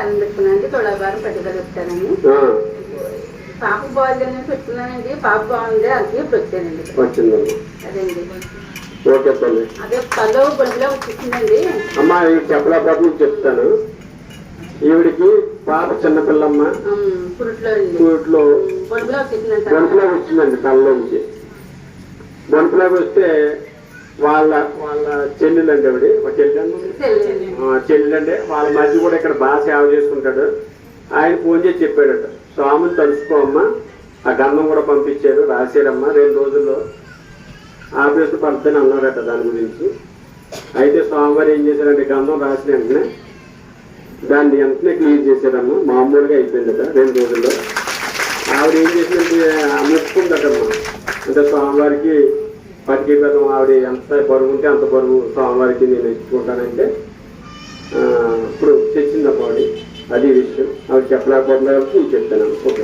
దండం పెట్టుకున్నానండి. తులాభారం పట్టుకెళ్తానండి. పాప బాగుందని పెట్టుకున్నానండి. పాప బాగుంది అది ఇప్పుడు వచ్చానండి. వచ్చిందమ్మా. అదండి ఓకే తల్లి. అదే పదో బొడిలో వచ్చిందండి. అమ్మా ఈ చెప్పలేకపోతే చెప్తాను. ఈవిడికి పాప చిన్నపిల్లమ్మ పురుట్లో బొంపులో వచ్చిందండి. తనలోంచి బొంపులోకి వస్తే వాళ్ళ చెల్లెలండి ఆవిడ. ఒక చెల్లెలంటే వాళ్ళ మధ్య కూడా ఇక్కడ బాగా సేవ చేసుకుంటాడు. ఆయన ఫోన్ చేసి చెప్పాడట, స్వామిని తలుసుకోమ్మా, ఆ గంధం కూడా పంపించారు, రాశారమ్మా, 2 రోజుల్లో ఆఫీసు పడుతుందని అన్నారట దాని గురించి. అయితే స్వామివారు ఏం చేశారంటే గంధం రాసిన వెంటనే దాన్ని వెంటనే క్లియర్ చేశారమ్మా. మామూలుగా అయిపోయిందట 2 రోజుల్లో. ఆవిడ ఏం చేసిందంటే మెచ్చుకుందటమ్మా. అంటే స్వామివారికి పట్టుకెళ్ళడం, ఆవిడ ఎంత బరువు ఉంటే అంత బరువు స్వామివారికి నేను ఎత్తుకుంటానంటే ఇప్పుడు తెచ్చిందమ్మా ఆవిడ. అది విషయం. ఆవిడ చెప్పలేకపోతున్నా కాబట్టి చెప్తాను. ఓకే.